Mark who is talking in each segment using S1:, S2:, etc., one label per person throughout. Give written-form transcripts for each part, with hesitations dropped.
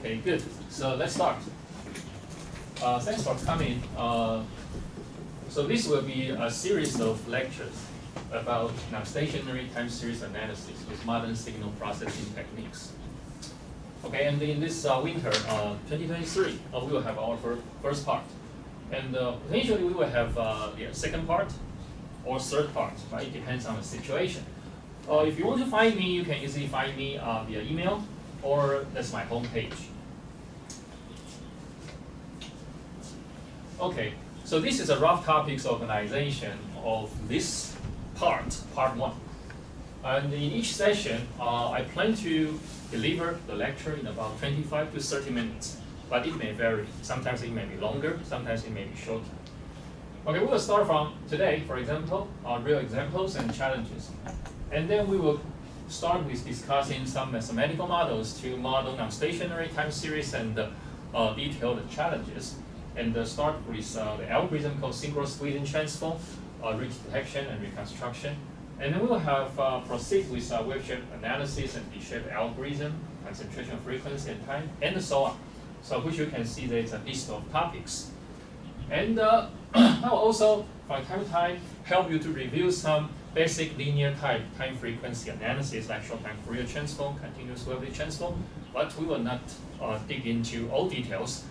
S1: Okay, good. So let's start. Thanks for coming. So this will be a series of lectures about non-stationary time series analysis with modern signal processing techniques. Okay, and in this winter, 2023, we will have our first part. And potentially we will have the second part or third part, right? It depends on the situation. If you want to find me, you can easily find me via email, or that's my homepage. Okay, so this is a rough topics organization of this part 1. And in each session, I plan to deliver the lecture in about 25 to 30 minutes, but it may vary. Sometimes it may be longer, sometimes it may be shorter. Okay, we will start from today, for example, real examples and challenges. And then we will start with discussing some mathematical models to model non-stationary time series and detail the challenges. And start with the algorithm called synchronous Gaussian transform, ridge detection and reconstruction. And then we will have proceed with wave shape analysis and D-shape algorithm, concentration, frequency, and time, and so on. So which you can see there's a list of topics. And I will also, from time to time, help you to review some basic linear type time frequency analysis like short time Fourier transform, continuous wave transform, but we will not dig into all details.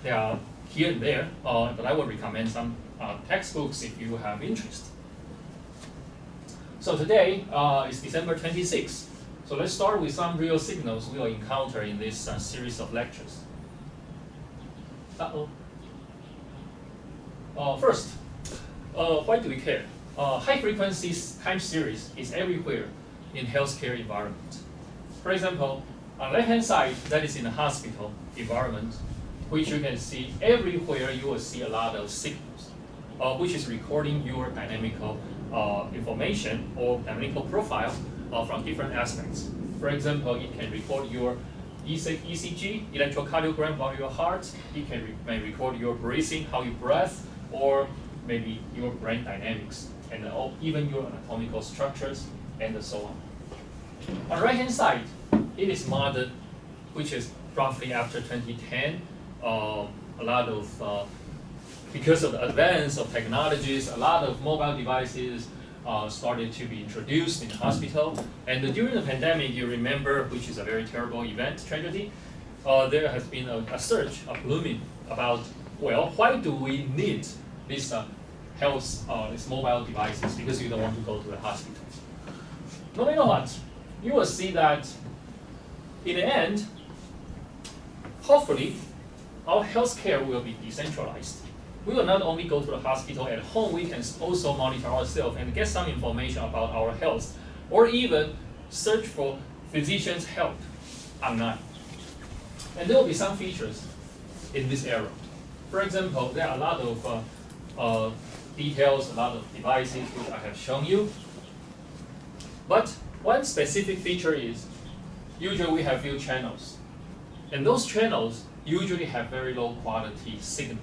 S1: They are here and there, but I will recommend some textbooks if you have interest. So today is December 26th. So let's start with some real signals we will encounter in this series of lectures. First, why do we care? High frequency time series is everywhere in healthcare environment. For example, on the left-hand side, that is in a hospital environment, which you can see everywhere you will see a lot of signals, which is recording your dynamical information or dynamical profile from different aspects. For example, it can record your ECG, electrocardiogram of your heart. It may record your breathing, how you breathe, or maybe your brain dynamics, and even your anatomical structures, and so on. On the right-hand side, it is modern, which is roughly after 2010. A lot of, because of the advance of technologies, a lot of mobile devices started to be introduced in the hospital. And during the pandemic, you remember, which is a very terrible event, tragedy, there has been a search, a blooming about, well, why do we need these these mobile devices? Because you don't want to go to the hospital. No matter what, you will see that in the end, hopefully, our healthcare will be decentralized. We will not only go to the hospital at home, we can also monitor ourselves and get some information about our health, or even search for physicians' help online. And there will be some features in this era. For example, there are a lot of details, a lot of devices which I have shown you. But one specific feature is, usually we have few channels. And those channels usually have very low quality signal.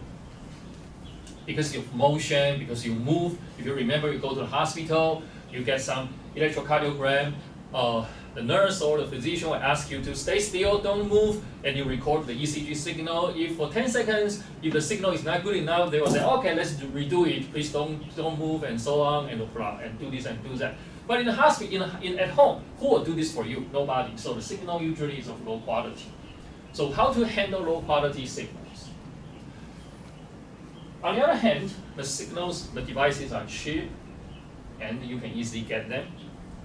S1: Because of motion, because you move. If you remember, you go to the hospital, you get some electrocardiogram, the nurse or the physician will ask you to stay still, don't move, and you record the ECG signal. If for 10 seconds, if the signal is not good enough, they will say, okay, let's redo it, please don't move, and so on, and do this and do that. But in the hospital, at home, who will do this for you? Nobody. So the signal usually is of low quality. So how to handle low quality signals? On the other hand, the signals, the devices are cheap, and you can easily get them.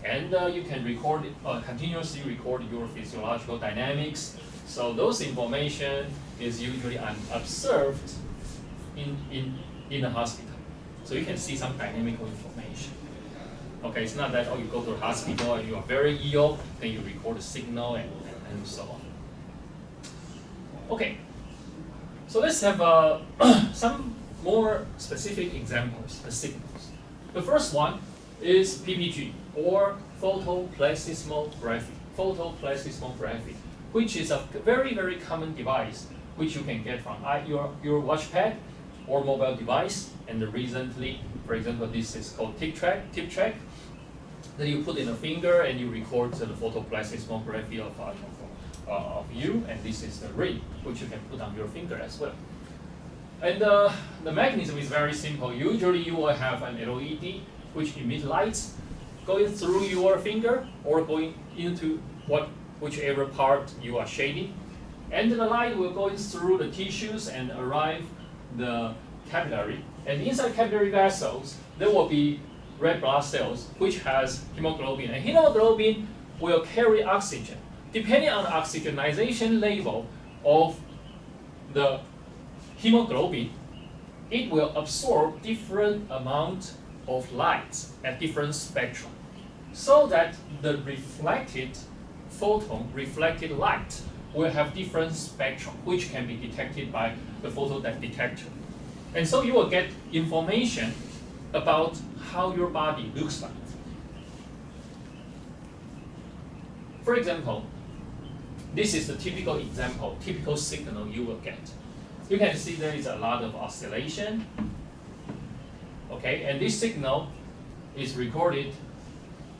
S1: And you can record it, continuously record your physiological dynamics. So those information is usually observed in the hospital. So you can see some dynamical information. Okay, it's not that, oh, you go to the hospital and you are very ill, then you record the signal and so on. Okay, so let's have some more specific examples, the signals. The first one is PPG, or photoplethysmography. Photoplethysmography, which is a very, very common device which you can get from your watch pad or mobile device. And recently, for example, this is called tip track. Then you put in a finger and you record the photoplethysmography of of you, and this is the ring, which you can put on your finger as well. And the mechanism is very simple. Usually you will have an LED which emits lights going through your finger or going into whichever part you are shading. And the light will go through the tissues and arrive the capillary. And inside capillary vessels, there will be red blood cells which has hemoglobin. And hemoglobin will carry oxygen. Depending on the oxygenization level of the hemoglobin, it will absorb different amount of light at different spectrum, so that the reflected photon, reflected light, will have different spectrum, which can be detected by the photo detector. And so you will get information about how your body looks like. For example, this is the typical example, typical signal you will get. You can see there is a lot of oscillation. Okay, and this signal is recorded,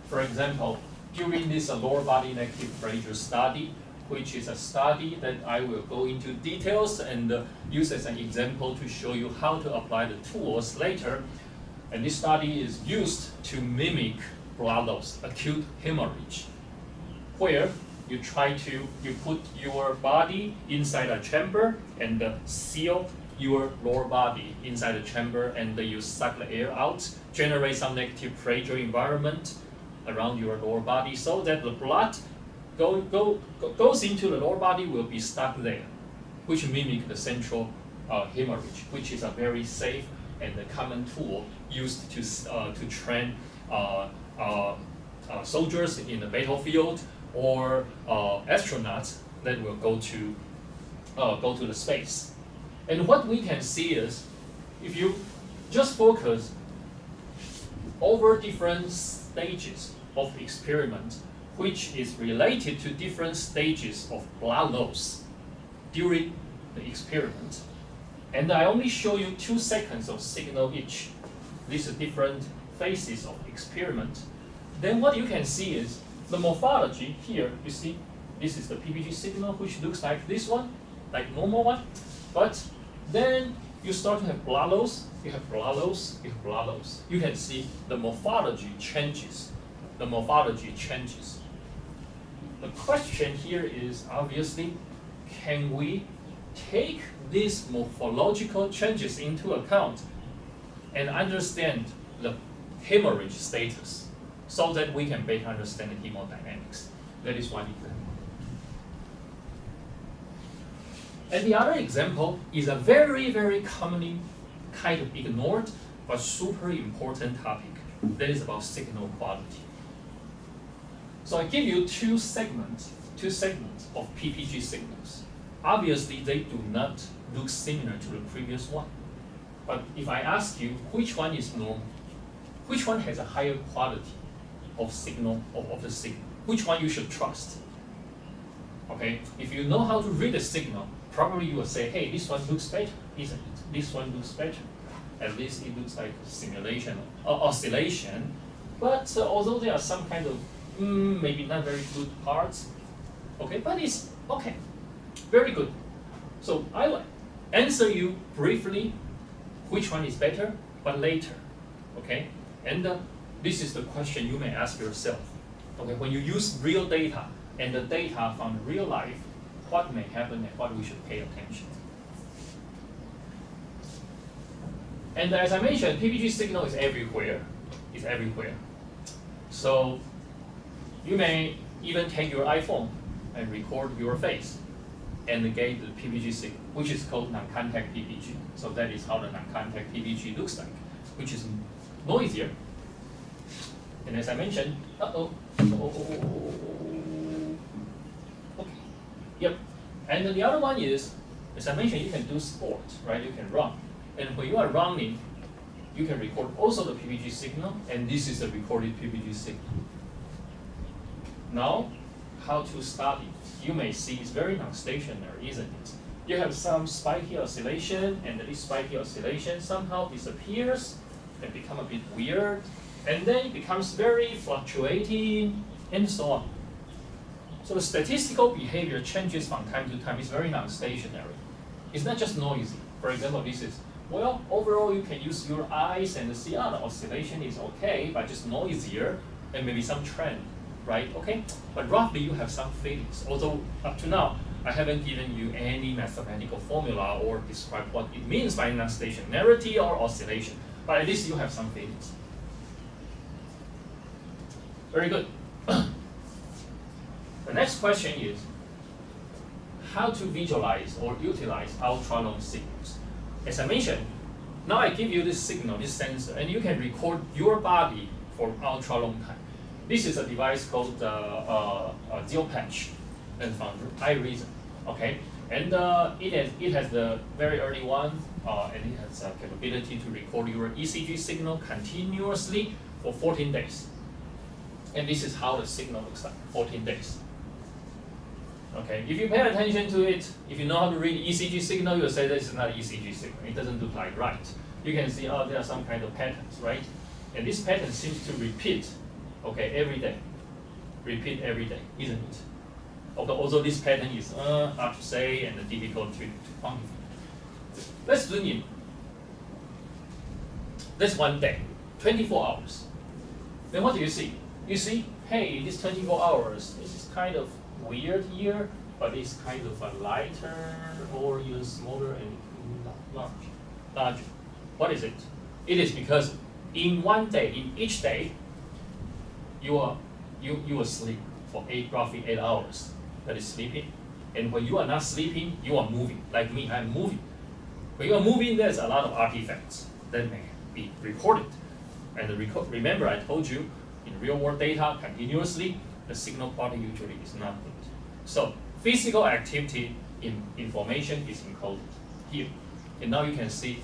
S1: for example, during this lower body negative pressure study, which is a study that I will go into details and use as an example to show you how to apply the tools later. And this study is used to mimic blood loss, acute hemorrhage, where you put your body inside a chamber and seal your lower body inside the chamber, and you suck the air out, generate some negative pressure environment around your lower body, so that the blood goes into the lower body will be stuck there, which mimic the central hemorrhage, which is a very safe and a common tool used to train soldiers in the battlefield or astronauts that will go to the space. And what we can see is, if you just focus over different stages of experiment, which is related to different stages of blood loss during the experiment, and I only show you 2 seconds of signal each. These are different phases of experiment. Then what you can see is the morphology here. You see, this is the PPG signal, which looks like this one, like normal one. But then you start to have blood loss, you have blood loss, you have blood loss. You can see the morphology changes. The morphology changes. The question here is obviously, can we take these morphological changes into account and understand the hemorrhage status so that we can better understand the hemodynamics? That is one example. And the other example is a very, very commonly kind of ignored but super important topic. That is about signal quality. So I give you two segments of PPG signals. Obviously, they do not look similar to the previous one. But if I ask you which one is normal, which one has a higher quality of signal, of the signal, which one you should trust? Okay, if you know how to read the signal, probably you will say, hey, this one looks better, isn't it? This one looks better. At least it looks like simulation or oscillation. But although there are some kind of maybe not very good parts, okay, but it's okay, very good. So I will answer you briefly which one is better, but later, okay? And this is the question you may ask yourself. Okay, when you use real data and the data from real life, what may happen and what we should pay attention. And as I mentioned, PPG signal is everywhere. It's everywhere. So you may even take your iPhone and record your face and get the PPG signal, which is called non-contact PPG. So that is how the non-contact PPG looks like, which is noisier. And as I mentioned, okay, yep. And then the other one is, as I mentioned, you can do sports, right? You can run. And when you are running, you can record also the PPG signal, and this is the recorded PPG signal. Now, how to study? You may see it's very non-stationary, isn't it? You have some spiky oscillation, and this spiky oscillation somehow disappears and become a bit weird, and then it becomes very fluctuating, and so on. So the statistical behavior changes from time to time. It's very non-stationary. It's not just noisy. For example, this is, well, overall you can use your eyes and see, the oscillation is okay, but just noisier and maybe some trend, right? Okay, but roughly you have some feelings. Although up to now, I haven't given you any mathematical formula or describe what it means by non-stationarity or oscillation, but at least you have some feelings. Very good. The next question is how to visualize or utilize ultra-long signals. As I mentioned, now I give you this signal, this sensor, and you can record your body for ultra-long time. This is a device called Geopatch, and from iReason. Okay, and it has the very early one, and it has a capability to record your ECG signal continuously for 14 days. And this is how the signal looks like, 14 days. Okay, if you pay attention to it, if you know how to read ECG signal, you'll say this is not ECG signal. It doesn't look like right. You can see, there are some kind of patterns, right? And this pattern seems to repeat, okay, every day. Repeat every day, isn't it? Although this pattern is hard to say and difficult to quantify. Let's zoom in. That's one day, 24 hours. Then what do you see? You see, hey, this 24 hours, this is kind of weird here, but it's kind of a lighter or even smaller and larger. What is it? It is because in one day, in each day, you will sleep for roughly 8 hours. That is sleeping. And when you are not sleeping, you are moving. Like me, I'm moving. When you are moving, there's a lot of artifacts that may be recorded. And remember, I told you, in real-world data, continuously, the signal quality usually is not good. So physical activity information is encoded here. And now you can see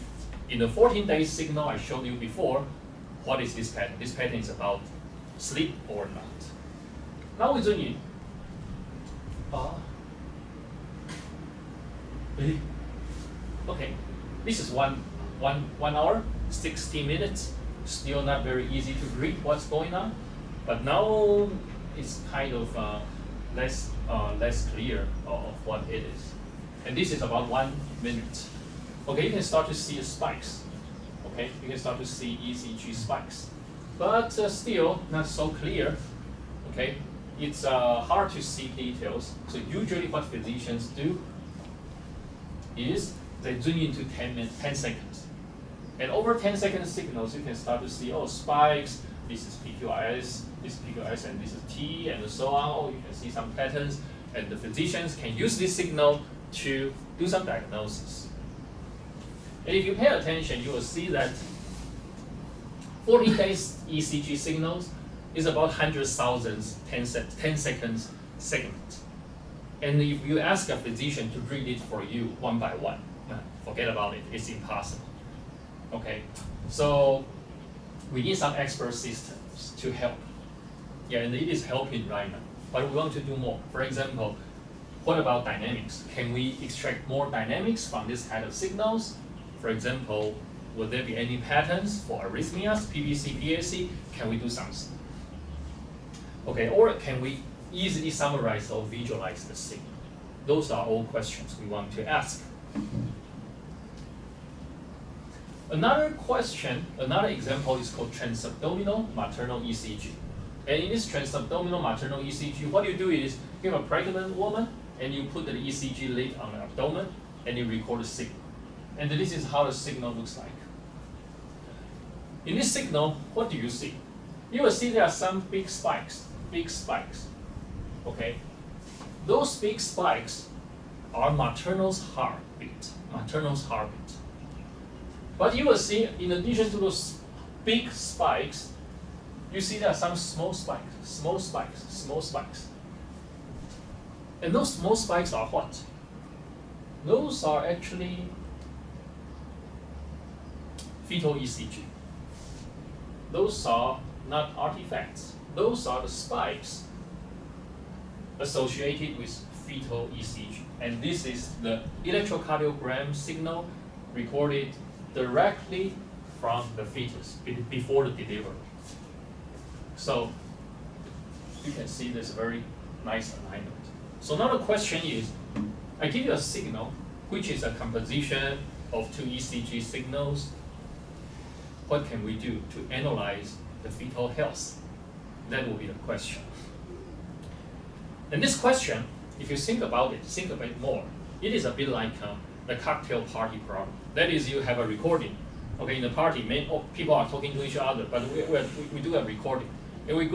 S1: in the 14-day signal I showed you before, what is this pattern? This pattern is about sleep or not. Now we zoom in. Really? Okay, this is one hour, 60 minutes. Still not very easy to read what's going on, but now it's kind of less clear of what it is. And this is about 1 minute. Okay, you can start to see spikes. Okay, you can start to see ECG spikes, but still not so clear. Okay, it's hard to see details. So usually what physicians do is they zoom into 10 seconds. And over 10-second signals, you can start to see, spikes, this is PQRS, this is PQRS, and this is T, and so on. You can see some patterns, and the physicians can use this signal to do some diagnosis. And if you pay attention, you will see that 14 days ECG signals is about 100,000 10-second segments. And if you ask a physician to read it for you one by one, forget about it, it's impossible. Okay, so we need some expert systems to help. Yeah, and it is helping right now, but we want to do more. For example, what about dynamics? Can we extract more dynamics from this kind of signals? For example, will there be any patterns for arrhythmias, PVC, PAC? Can we do something? Okay, or can we easily summarize or visualize the signal? Those are all questions we want to ask. Another question, another example is called transabdominal maternal ECG. And in this transabdominal maternal ECG, what you do is you have a pregnant woman and you put the ECG lead on the abdomen and you record the signal. And this is how the signal looks like. In this signal, what do you see? You will see there are some big spikes. Okay? Those big spikes are maternal's heartbeat. But you will see, in addition to those big spikes, you see there are some small spikes. And those small spikes are what? Those are actually fetal ECG. Those are not artifacts. Those are the spikes associated with fetal ECG. And this is the electrocardiogram signal recorded directly from the fetus before the delivery. So you can see there's very nice alignment. So now the question is, I give you a signal, which is a composition of two ECG signals. What can we do to analyze the fetal health? That will be the question. And this question, if you think about it, think a bit more, it is a bit like the cocktail party problem. That is, you have a recording. Okay, in the party, people are talking to each other, but we do a recording. And we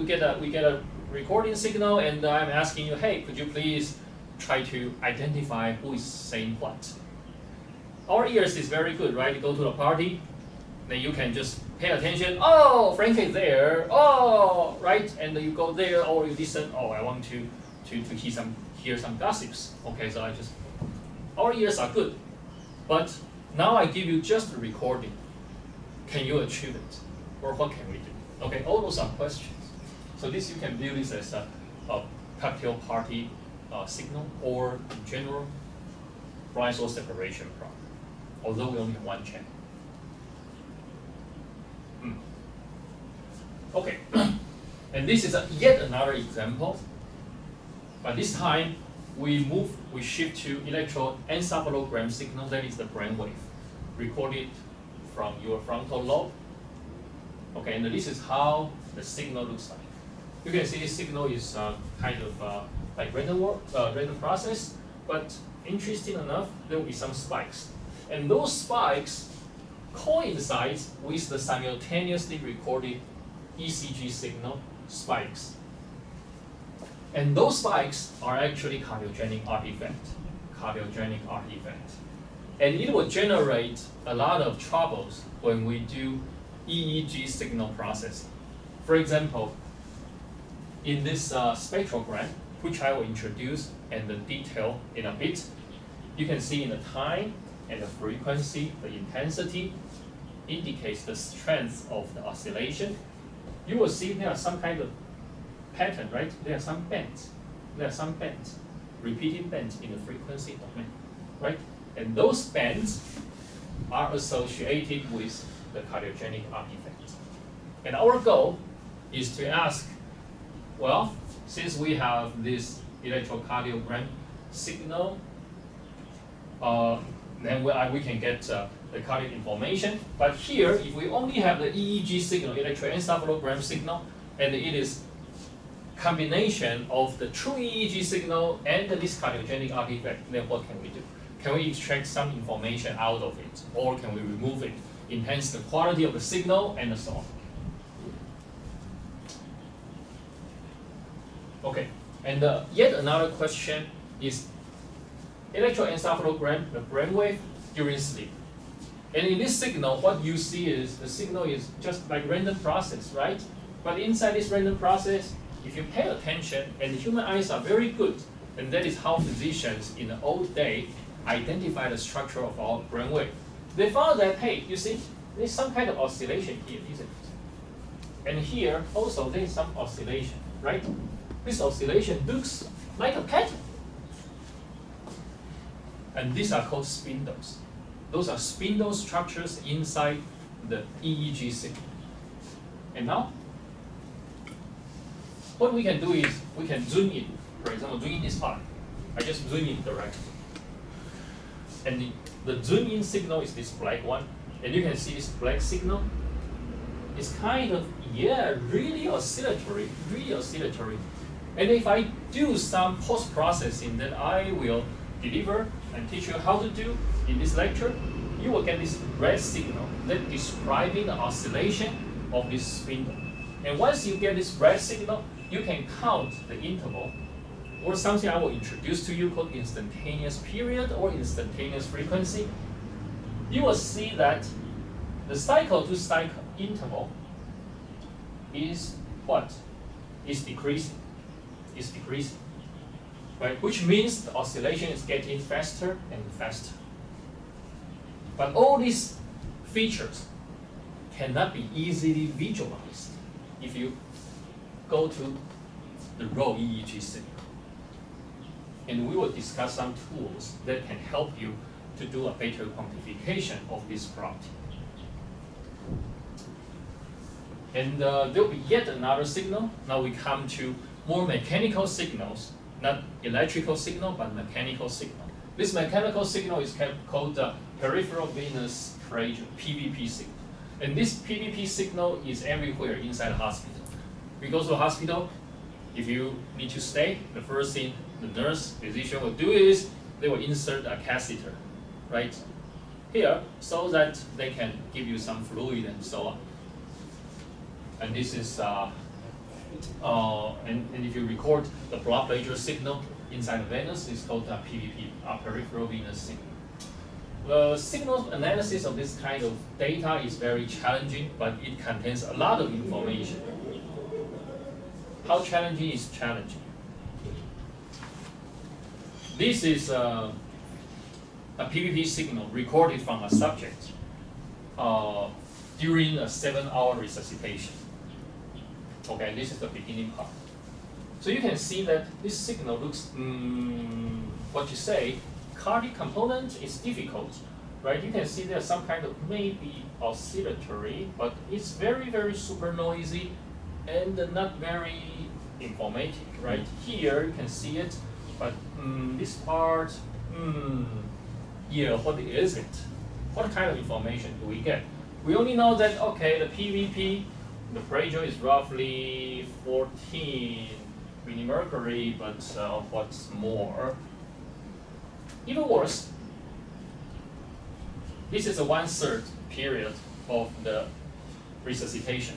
S1: get a recording signal, and I'm asking you, hey, could you please try to identify who is saying what? Our ears is very good, right? You go to a party, then you can just pay attention. Oh, Frank is there. Oh, right? And then you go there, or you listen. Oh, I want to hear some gossips. Okay, so our ears are good, but now I give you just a recording. Can you achieve it, or what can we do? Okay, all those are questions. So this, you can view this as a cocktail party signal, or in general, blind source separation problem. Although we only have one channel. Okay, and this is yet another example, but this time we shift to electroencephalogram signal, that is the brainwave, recorded from your frontal lobe. Okay, and this is how the signal looks like. You can see this signal is kind of like random process, but interesting enough, there will be some spikes. And those spikes coincide with the simultaneously recorded ECG signal spikes. And those spikes are actually cardiogenic artifact. And it will generate a lot of troubles when we do EEG signal processing. For example, in this spectrogram, which I will introduce and detail in a bit, you can see in the time and the frequency, the intensity indicates the strength of the oscillation. You will see there are some kind of pattern, right? There are some bands. Repeated bands in the frequency domain, right? And those bands are associated with the cardiogenic artifact. And our goal is to ask, well, since we have this electrocardiogram signal, then we can get the cardiac information. But here, if we only have the EEG signal, electroencephalogram signal, and it is combination of the true EEG signal and this cardiogenic artifact, then what can we do? Can we extract some information out of it, or can we remove it, enhance the quality of the signal, and so on? Okay, and yet another question is electroencephalogram, the brainwave during sleep. And in this signal, what you see is the signal is just like random process, right? But inside this random process, if you pay attention, and the human eyes are very good, and that is how physicians in the old day identify the structure of our brainwave. They found that, hey, you see, there's some kind of oscillation here, isn't it? And here also there's some oscillation, right? This oscillation looks like a pattern. And these are called spindles. Those are spindle structures inside the EEG signal. And now, what we can do is we can zoom in. For example, zoom in this part. I just zoom in directly. And the zoom in signal is this black one. And you can see this black signal. It's kind of, really oscillatory, And if I do some post-processing that I will deliver and teach you how to do in this lecture, you will get this red signal that describing the oscillation of this spindle. And once you get this red signal, you can count the interval, or something I will introduce to you called instantaneous period or instantaneous frequency. You will see that the cycle-to-cycle interval is what? Is decreasing. Is decreasing. Right? Which means the oscillation is getting faster and faster. But all these features cannot be easily visualized if you go to the raw EEG signal. And we will discuss some tools that can help you to do a better quantification of this property. And there will be yet another signal. Now we come to more mechanical signals, not electrical signal, but mechanical signal. This mechanical signal is called the peripheral venous pressure, PVP signal. And this PVP signal is everywhere inside the hospital. We go to the hospital, if you need to stay, the first thing the nurse, physician will do is they will insert a catheter, right? Here, so that they can give you some fluid and so on. And this is, and if you record the blood pressure signal inside the venous, it's called PVP, peripheral venous signal. The signal analysis of this kind of data is very challenging, but it contains a lot of information. How challenging is challenging? This is a PVP signal recorded from a subject during a 7-hour resuscitation. Okay, this is the beginning part. So you can see that this signal looks, what you say, cardiac component is difficult, right? You can see there's some kind of maybe oscillatory, but it's very, very super noisy and not very informative, right? Here you can see it, but this part, yeah, what is it? What kind of information do we get? We only know that, okay, the PVP, the pressure is roughly 14 millimercury, but what's more? Even worse, this is a 1/3 period of the resuscitation.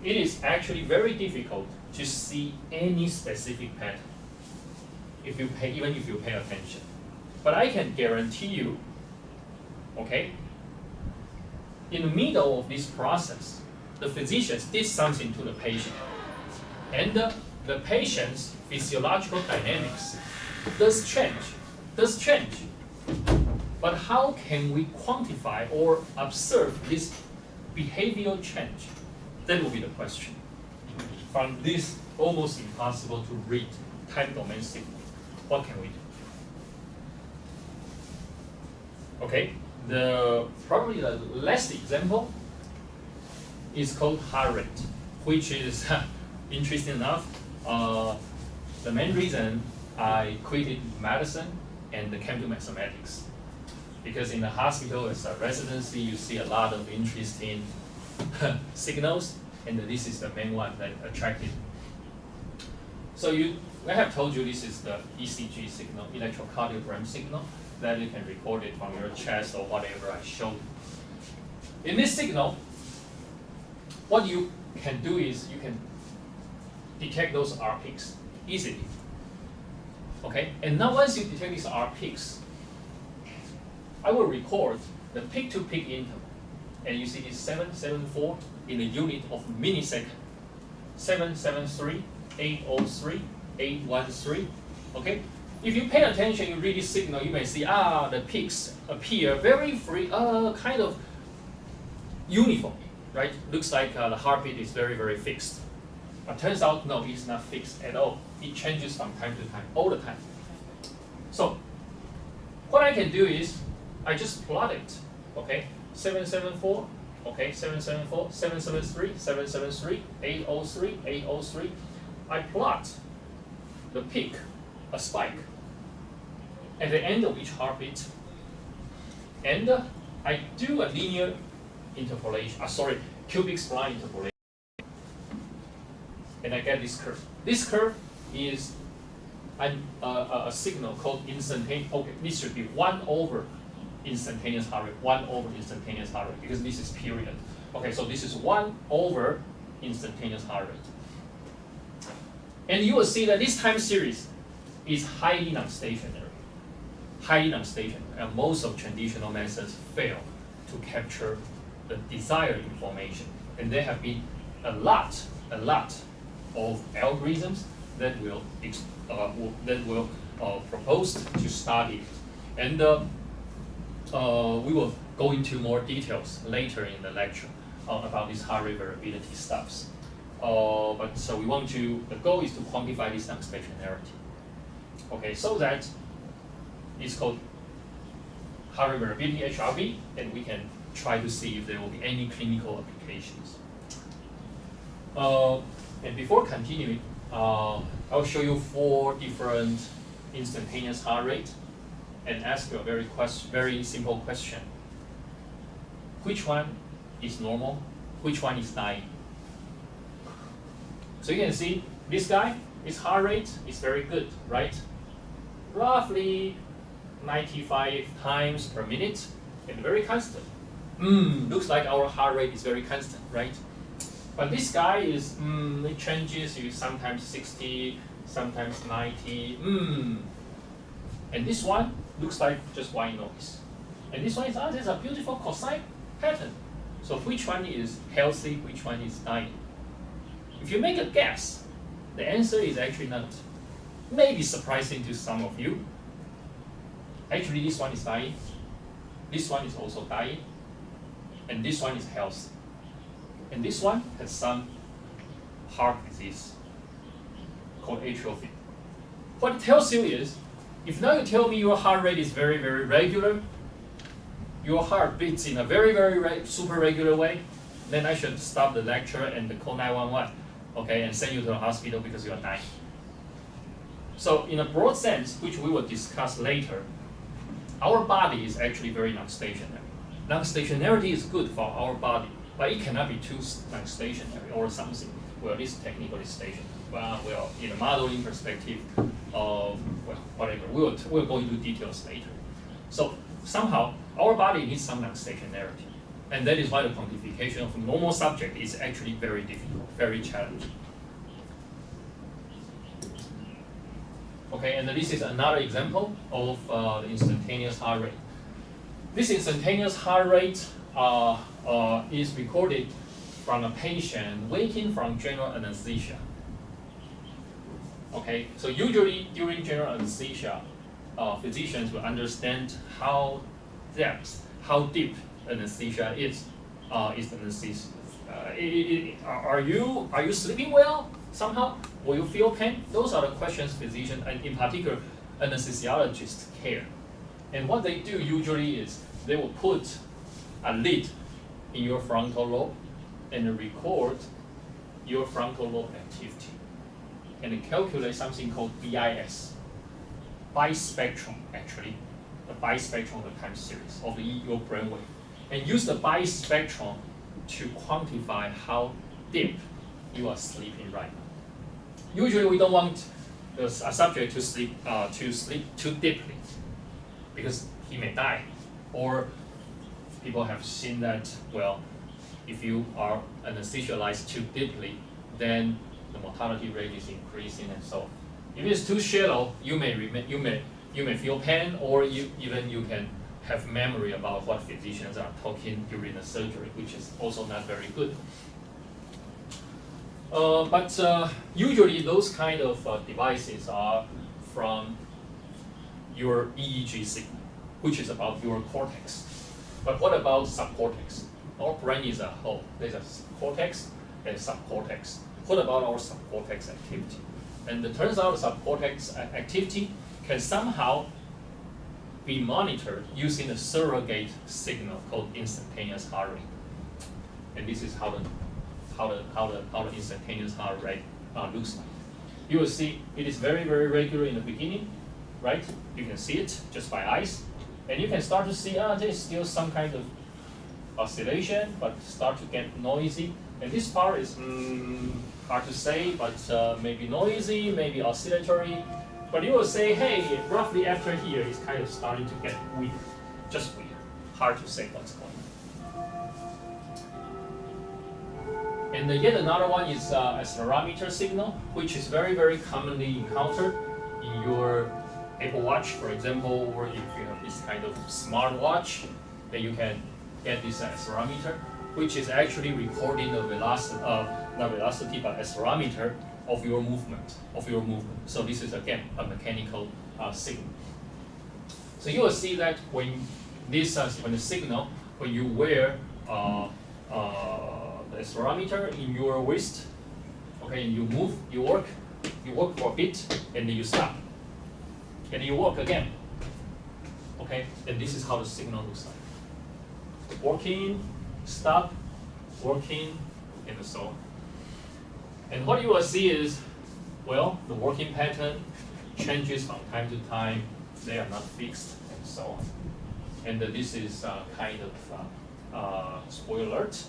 S1: It is actually very difficult to see any specific pattern even if you pay attention. But I can guarantee you, okay, in the middle of this process, the physicians did something to the patient. And the patient's physiological dynamics does change. But how can we quantify or observe this behavioral change? That will be the question. From this almost impossible to read time domain signal, what can we do? Okay, probably the last example is called heart rate, which is interesting enough. The main reason I quitted medicine and came to mathematics, because in the hospital as a residency, you see a lot of interesting signals, and this is the main one that attracted me. So I have told you this is the ECG signal, electrocardiogram signal, that you can record it from your chest or whatever I showed you. In this signal, what you can do is you can detect those R peaks easily. Okay, and now once you detect these R peaks, I will record the peak-to-peak interval. And you see this 774 in the unit of millisecond. 773, 803, 813. Okay? If you pay attention, you read this signal, you may see the peaks appear very free, kind of uniform, right? Looks like the heartbeat is very, very fixed. But turns out, no, it's not fixed at all. It changes from time to time, all the time. So, what I can do is, I just plot it, okay? 774, okay, 774, 773, 773, 803, 803. I plot the peak, a spike, at the end of each heartbeat, and I do a linear interpolation, cubic spline interpolation, and I get this curve. This curve is a signal called instantaneous. Okay, this should be 1 over instantaneous heart rate, 1 over instantaneous heart rate, because this is period. Okay, so this is 1 over instantaneous heart rate. And you will see that this time series is highly non-stationary. Highly non-stationary, and most of traditional methods fail to capture the desired information. And there have been a lot of algorithms that will propose to study. And we will go into more details later in the lecture about these heart rate variability stuffs. But so the goal is to quantify this non-stationarity. Okay, so that is called heart rate variability, HRV, and we can try to see if there will be any clinical applications. And before continuing, I'll show you 4 different instantaneous heart rate and ask you a very simple question. Which one is normal? Which one is dying? So you can see this guy, his heart rate is very good, right? Roughly 95 times per minute and very constant. Looks like our heart rate is very constant, right? But this guy is, it changes, you sometimes 60, sometimes 90, And this one looks like just white noise. And this one is, there's a beautiful cosine pattern. So which one is healthy, which one is dying? If you make a guess, the answer is actually not. Maybe surprising to some of you. Actually, this one is dying. This one is also dying. And this one is healthy. And this one has some heart disease called atrial fib. What it tells you is, if now you tell me your heart rate is very, very regular, your heart beats in a very, very super regular way, then I should stop the lecture and call 911, okay, and send you to the hospital because you are dying. So in a broad sense, which we will discuss later, our body is actually very non-stationary. Non-stationarity is good for our body, but it cannot be too non-stationary or something. Well, this technically stationary. Well, in a modeling perspective, whatever. We'll go into details later. So somehow, our body needs some non-stationarity. And that is why the quantification of a normal subject is actually very difficult, very challenging. Okay, and this is another example of the instantaneous heart rate. This instantaneous heart rate is recorded from a patient waking from general anesthesia. Okay, so usually during general anesthesia, physicians will understand how deep anesthesia is. Is anesthesia? Are you sleeping well somehow? Will you feel pain? Those are the questions physicians, and in particular, anesthesiologists care. And what they do usually is they will put a lead in your frontal lobe and record your frontal lobe activity and calculate something called BIS, bispectrum actually, the bispectrum of the time series of your brainwave, and use the bispectrum to quantify how deep you are sleeping right now. Usually we don't want a subject to sleep too deeply because he may die, or people have seen that, well, if you are anesthesialized too deeply, then the mortality rate is increasing and so on. If it's too shallow, you may feel pain, or you can have memory about what physicians are talking during the surgery, which is also not very good. But usually those kind of devices are from your EEG signal, which is about your cortex. But what about subcortex? Our brain is a whole. There's a cortex and subcortex. What about our subcortex activity? And it turns out subcortex activity can somehow be monitored using a surrogate signal called instantaneous heart rate. And this is how the instantaneous heart rate looks like. You will see it is very, very regular in the beginning, right? You can see it just by eyes. And you can start to see, there's still some kind of oscillation, but start to get noisy. And this part is hard to say, but maybe noisy, maybe oscillatory. But you will say, hey, roughly after here, it's kind of starting to get weird. Just weird. Hard to say what's going on. And yet another one is accelerometer signal, which is very, very commonly encountered in your Apple Watch, for example, or if you have this kind of smart watch, then you can get this accelerometer, which is actually recording the velocity, not velocity, but accelerometer of your movement, So this is again a mechanical signal. So you will see that when this when the signal, when you wear the accelerometer in your wrist, okay, and you move, you work for a bit, and then you stop, and you work again, okay, and this is how the signal looks like. Working, stop, working, and so on. And what you will see is Well, the working pattern changes from time to time. They are not fixed, and so on. And this is kind of spoiler alert,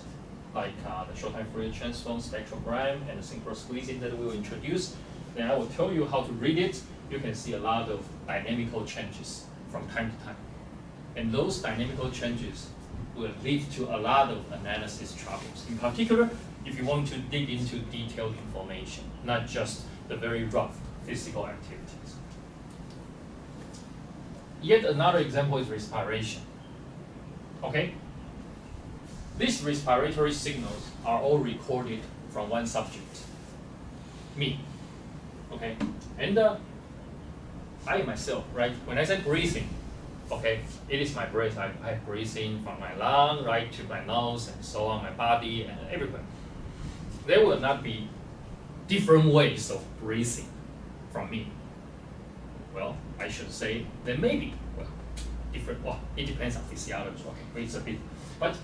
S1: like the short-time Fourier transform, spectrogram, and the synchro squeezing that we will introduce. Then I will tell you how to read it. You can see a lot of dynamical changes from time to time. And those dynamical changes will lead to a lot of analysis troubles. In particular, if you want to dig into detailed information, not just the very rough physical activities. Yet another example is respiration. Okay? These respiratory signals are all recorded from one subject, me. Okay? And I myself, right? When I say breathing, okay, it is my breath. I breathe in from my lung, right, to my nose, and so on, my body, and everywhere. There will not be different ways of breathing from me. Well, I should say there may be, well, different, well, it depends on physiology, okay, it's a bit, but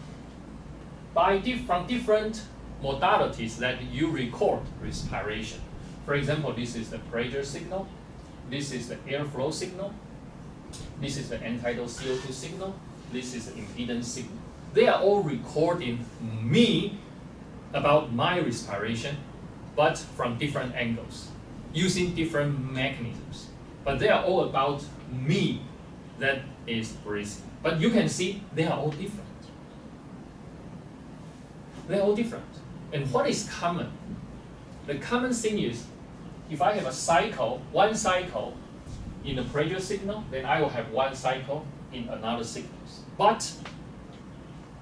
S1: from different modalities that you record respiration. For example, this is the pressure signal, this is the airflow signal, this is the end-tidal CO2 signal, this is the impedance signal. They are all recording me about my respiration, but from different angles, using different mechanisms. But they are all about me that is breathing. But you can see they are all different. They are all different. And what is common? The common thing is, if I have a cycle, one cycle in the pressure signal, then I will have one cycle in another signals. But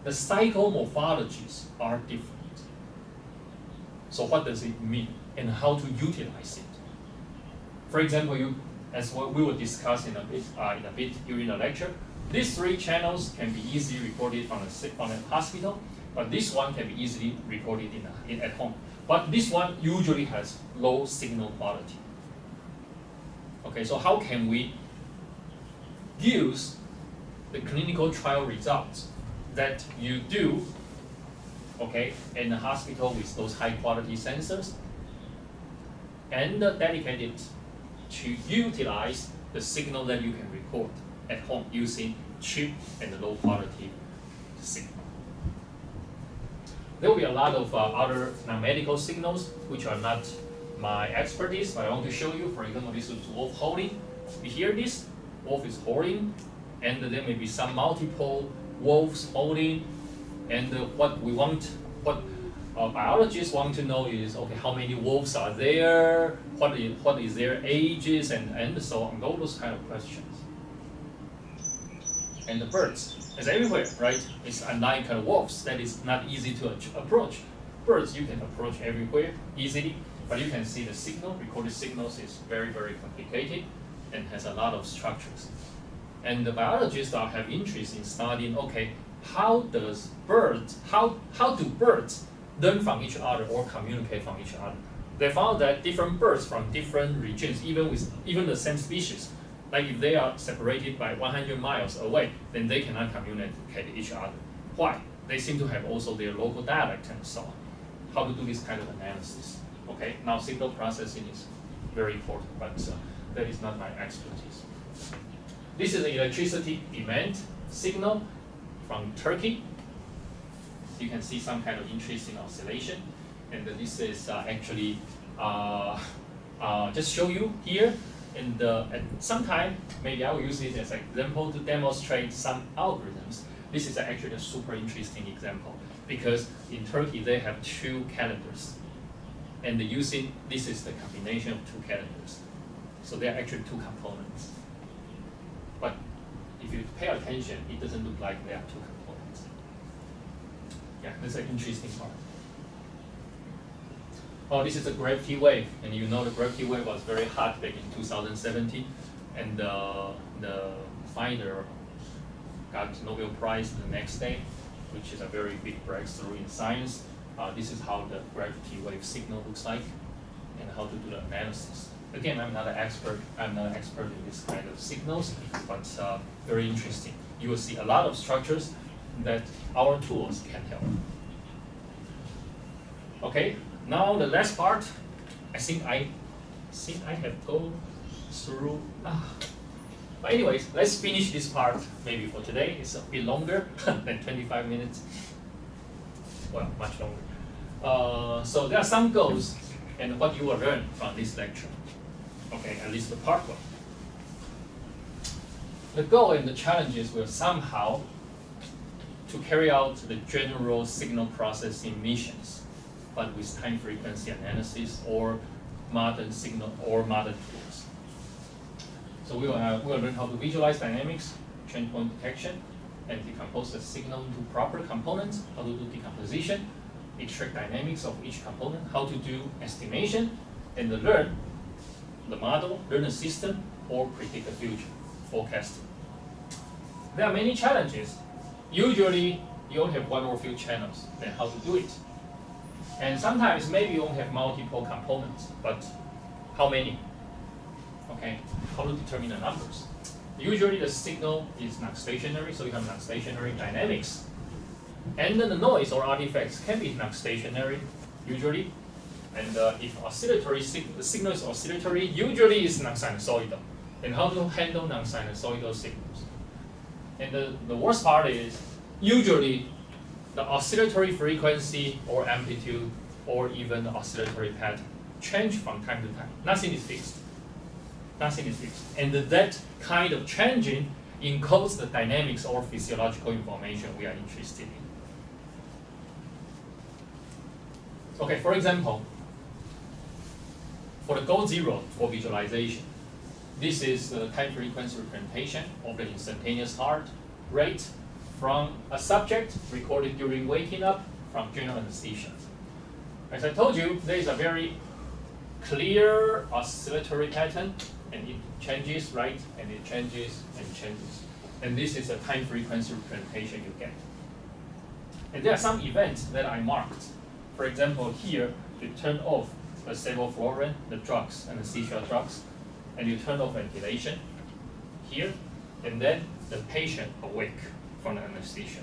S1: the cycle morphologies are different. So what does it mean and how to utilize it? For example, as we will discuss in a bit during the lecture, these three channels can be easily recorded from a hospital, but this one can be easily recorded at home. But this one usually has low signal quality. Okay, so how can we use the clinical trial results that you do, okay, in the hospital with those high quality sensors and dedicate it to utilize the signal that you can record at home using cheap and low quality signal. There will be a lot of other non-medical signals which are not my expertise, but I want to show you. For example, this is wolf howling. You hear this? Wolf is howling, and there may be some multiple wolves howling. And what biologists want to know is, okay, how many wolves are there? What is their ages, and so on. All those kind of questions. And the birds, it's everywhere, right? It's unlike wolves that is not easy to approach. Birds you can approach everywhere easily, but you can see the signal, recorded signals is very, very complicated and has a lot of structures. And the biologists have interest in studying, okay, how do birds learn from each other or communicate from each other? They found that different birds from different regions, even the same species, like if they are separated by 100 miles away, then they cannot communicate with each other. Why? They seem to have also their local dialect and so on. How to do this kind of analysis? Okay, now signal processing is very important, but that is not my expertise. This is an electricity demand signal from Turkey. You can see some kind of interesting oscillation, and this is actually just show you here. And at some time, maybe I will use it as an example to demonstrate some algorithms. This is actually a super interesting example because in Turkey they have two calendars, and this is the combination of two calendars. So there are actually two components. But if you pay attention, it doesn't look like there are two components. Yeah, that's an interesting part. Oh, this is a gravity wave, and you know the gravity wave was very hot back in 2017, and the finder got Nobel Prize the next day, which is a very big breakthrough in science. This is how the gravity wave signal looks like, and how to do the analysis. Again, I'm not an expert. I'm not an expert in this kind of signals, but very interesting. You will see a lot of structures that our tools can help. Okay. Now the last part, I think I See, I have go through. But anyways, let's finish this part maybe for today. It's a bit longer than 25 minutes. Well, much longer. So there are some goals and what you will learn from this lecture. Okay, at least the part one. The goal and the challenges will somehow to carry out the general signal processing missions, but with time frequency analysis or modern signal or modern tools. So we will learn how to visualize dynamics, change point detection, and decompose the signal into proper components, how to do decomposition, extract dynamics of each component, how to do estimation, and learn the model, learn the system, or predict the future, forecasting. There are many challenges. Usually, you only have one or few channels, then how to do it. And sometimes maybe you only have multiple components, but how many? Okay, how to determine the numbers. Usually the signal is non-stationary, so you have non-stationary dynamics. And then the noise or artifacts can be non-stationary, usually. And if the signal is oscillatory, usually it's non-sinusoidal. And how to handle non-sinusoidal signals. And the worst part is, usually the oscillatory frequency or amplitude or even the oscillatory pattern change from time to time. Nothing is fixed. Nothing is fixed. And that kind of changing encodes the dynamics or physiological information we are interested in. Okay, for example, for the goal 0 for visualization, this is the time frequency representation of the instantaneous heart rate from a subject recorded during waking up from general anesthesia. As I told you, there is a very clear oscillatory pattern, and it changes, right? And it changes and changes. And this is a time frequency representation you get. And there are some events that I marked. For example, here, you turn off the sevoflurane, the drugs, anesthesia drugs, and you turn off ventilation here, and then the patient awake from the anesthesia.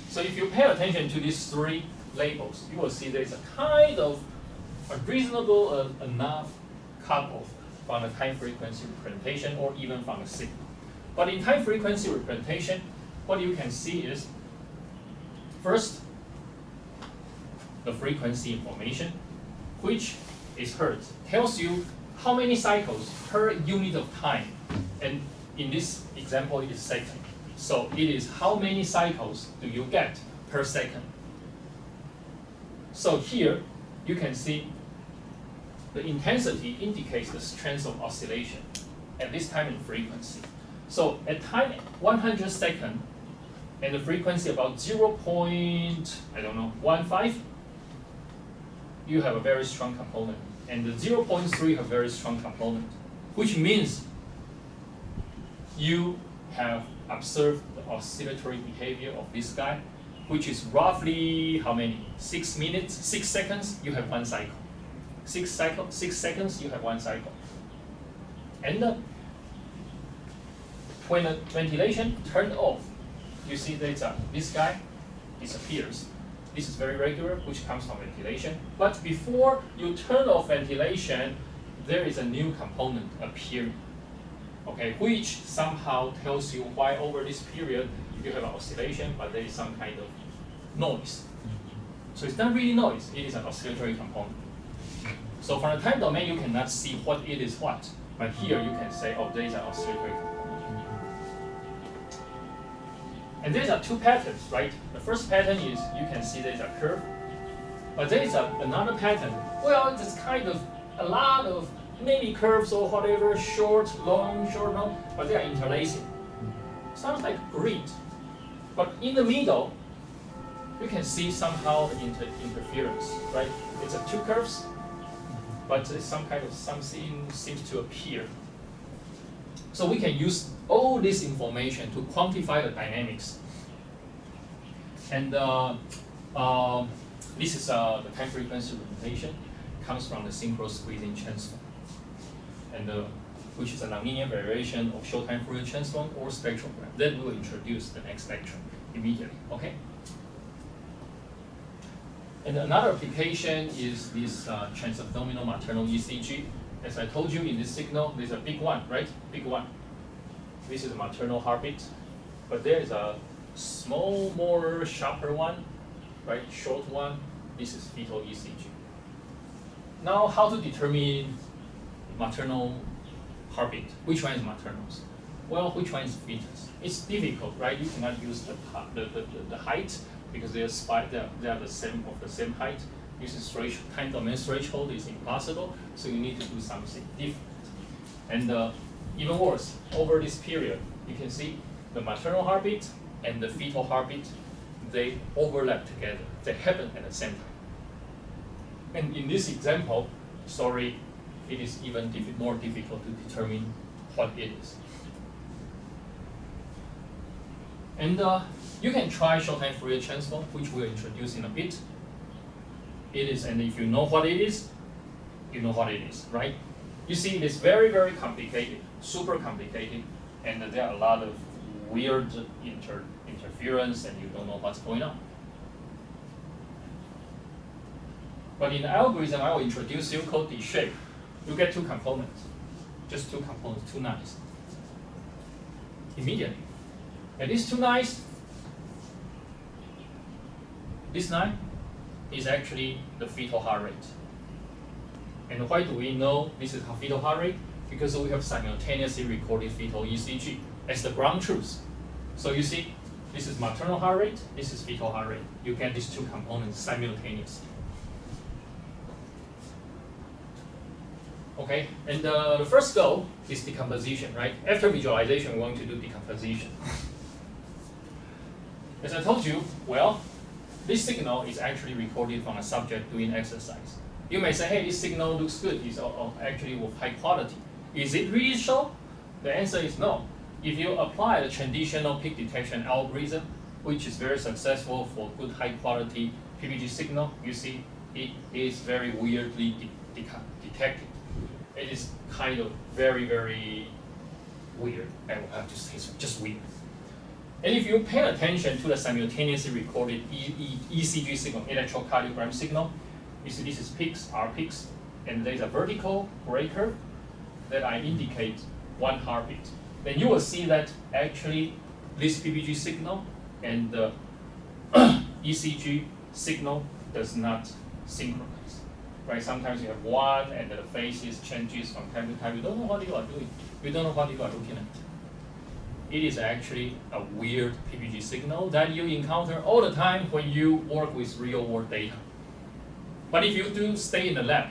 S1: So if you pay attention to these 3 labels, you will see there's a kind of a reasonable enough cutoff from the time frequency representation or even from the signal. But in time frequency representation, what you can see is, first, the frequency information, which is hertz, tells you how many cycles per unit of time. And in this example, it is second. So it is how many cycles do you get per second. So here, you can see the intensity indicates the strength of oscillation at this time and frequency. So at time 100 seconds, and the frequency about 0.15, you have a very strong component. And the 0.3 have a very strong component, which means you have observed the oscillatory behavior of this guy, which is roughly how many? 6 minutes, 6 seconds, you have 1 cycle. 6 seconds, you have 1 cycle. And when the ventilation turned off, you see that this guy disappears. This is very regular, which comes from ventilation. But before you turn off ventilation, there is a new component appearing, okay, which somehow tells you why over this period you have an oscillation, but there is some kind of noise. So it's not really noise, it is an oscillatory component. So from the time domain, you cannot see what it is what. But here you can say, oh, there is an oscillatory component. And there are 2 patterns, right? The first pattern is you can see there is a curve. But there is another pattern. Well, it's kind of a lot of maybe curves or whatever, short, long, but they are interlacing. Sounds like grid. But in the middle, you can see somehow the interference, right? It's 2 curves, but it's some kind of something seems to appear. So we can use all this information to quantify the dynamics. And this is the time frequency representation. Comes from the synchronous squeezing transform, and which is a nonlinear variation of short-time Fourier transform or spectrogram. That we will introduce the next lecture immediately. Okay. And another application is this transabdominal maternal ECG. As I told you in this signal, there's a big one, right? Big one. This is a maternal heartbeat, but there is a small, more sharper one, right? Short one. This is fetal ECG. Now, how to determine maternal heartbeat? Which one is maternal? Well, which one is fetus? It's difficult, right? You cannot use the height because they are the same height. Using time domain threshold is impossible, so you need to do something different. And even worse, over this period, you can see the maternal heartbeat and the fetal heartbeat, they overlap together. They happen at the same time. And in this example, sorry, it is even more difficult to determine what it is. And you can try short-time Fourier transform, which we'll introduce in a bit. It is, and if you know what it is, you know what it is, right? You see, it is very, very complicated, super complicated, and there are a lot of weird interference, and you don't know what's going on. But in the algorithm, I will introduce you called the shape. You get two components, just two components, two lines, immediately. And these two lines, this line is actually the fetal heart rate. And why do we know this is fetal heart rate? Because we have simultaneously recorded fetal ECG as the ground truth. So you see, this is maternal heart rate, this is fetal heart rate. You get these two components simultaneously. Okay, and the first goal is decomposition, right? After visualization, we want to do decomposition. As I told you, well, this signal is actually recorded from a subject doing exercise. You may say, hey, this signal looks good. It's actually of high quality. Is it really so? The answer is no. If you apply the traditional peak detection algorithm, which is very successful for good high quality PPG signal, you see it is very weirdly detected. It is kind of very, very weird. I will have to say so, just weird. And if you pay attention to the simultaneously recorded ECG signal, electrocardiogram signal, you see this is peaks, R peaks, and there is a vertical breaker that I indicate one heartbeat. Then you will see that actually this PPG signal and the ECG signal does not synchronize. Right? Sometimes you have one and the phases changes from time to time. You don't know what you are doing. You don't know what you are looking at. It is actually a weird PPG signal that you encounter all the time when you work with real-world data. But if you do stay in the lab,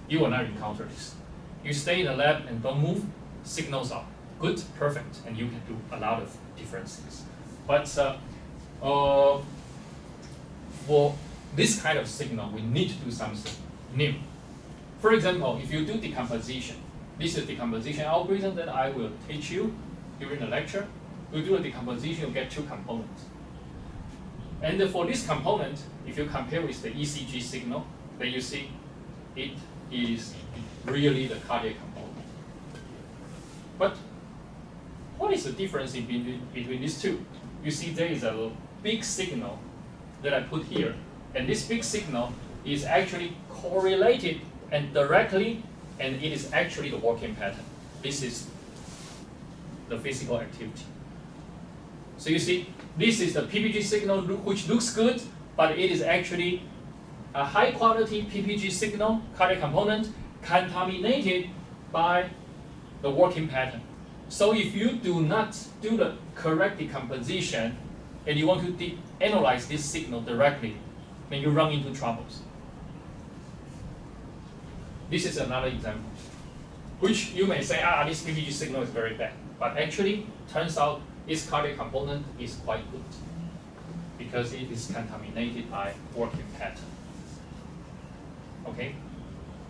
S1: you will not encounter this. You stay in the lab and don't move, signals are good, perfect, and you can do a lot of different things. But for this kind of signal, we need to do something new. For example, if you do decomposition, this is decomposition algorithm that I will teach you during the lecture. You do a decomposition, you get two components. And for this component, if you compare with the ECG signal, then you see it is really the cardiac component. But what is the difference between these two? You see there is a big signal that I put here, and this big signal is actually correlated and directly, and it is actually the working pattern. This is the physical activity. So you see, this is the PPG signal which looks good, but it is actually a high quality PPG signal, cardiac component, contaminated by the working pattern. So if you do not do the correct decomposition and you want to analyze this signal directly, then you run into troubles. This is another example, which you may say, this PPG signal is very bad. But actually, turns out its cardiac component is quite good because it is contaminated by working pattern. Okay?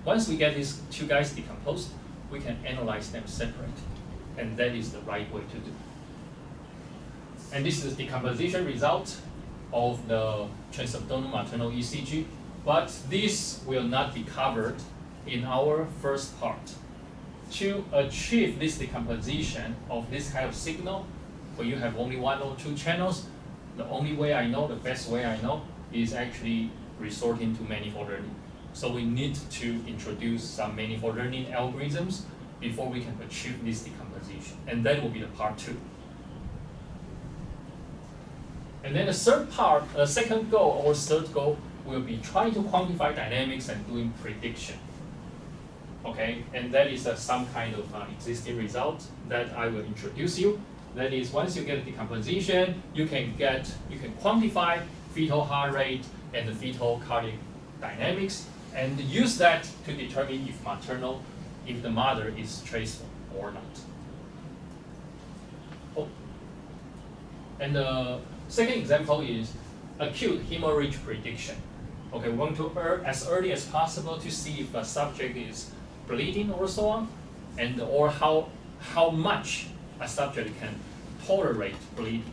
S1: Once we get these two guys decomposed, we can analyze them separately. And that is the right way to do. And this is the decomposition result of the transabdominal maternal ECG. But this will not be covered in our first part. To achieve this decomposition of this kind of signal, when you have only one or two channels, the only way I know, the best way I know, is actually resorting to manifold learning. So we need to introduce some meaningful learning algorithms before we can achieve this decomposition. And that will be the part 2. And then the third part, second goal or third goal will be trying to quantify dynamics and doing prediction. Okay, and that is some kind of existing result that I will introduce you. That is, once you get decomposition, you can quantify fetal heart rate and the fetal cardiac dynamics, and use that to determine if the mother is traceable or not. Oh. And the second example is acute hemorrhage prediction. Okay, we want to as early as possible to see if the subject is bleeding or so on, and or how much a subject can tolerate bleeding.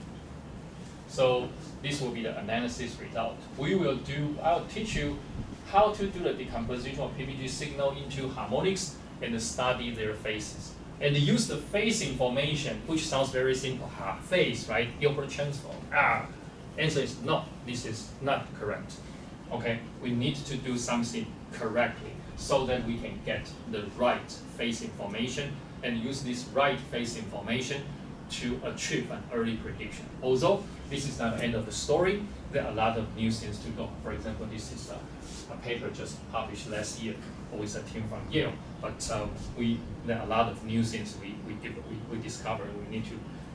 S1: So this will be the analysis result. I'll teach you how to do the decomposition of PPG signal into harmonics and study their phases. And use the phase information, which sounds very simple. Phase, right? Gilbert transform. Answer is no, this is not correct. Okay, we need to do something correctly so that we can get the right phase information and use this right phase information to achieve an early prediction. Although this is not the end of the story, there are a lot of new things to go. For example, this is a paper just published last year with a team from Yale. But there are a lot of new things we discovered. We need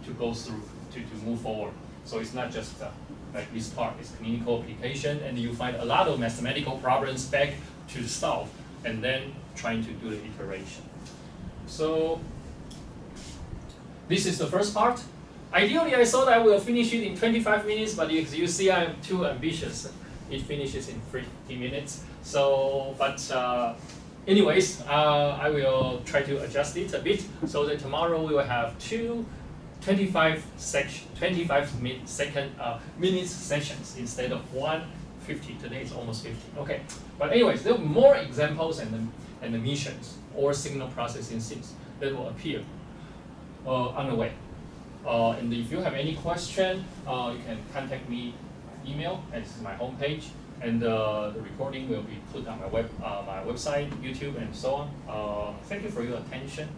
S1: to go through to move forward. So it's not just like this part. It's clinical application, and you find a lot of mathematical problems back to solve, and then trying to do the iteration. So this is the first part. Ideally, I thought I will finish it in 25 minutes, but as you see, I'm too ambitious. It finishes in 50 minutes. So, but anyways, I will try to adjust it a bit so that tomorrow we will have two 25 minutes sessions instead of 150. Today it's almost 50. Okay, but anyways, there are more examples and the missions or signal processing things that will appear on the way. And if you have any question, you can contact me email, and this is my homepage, and the recording will be put on my website, YouTube, and so on. Thank you for your attention.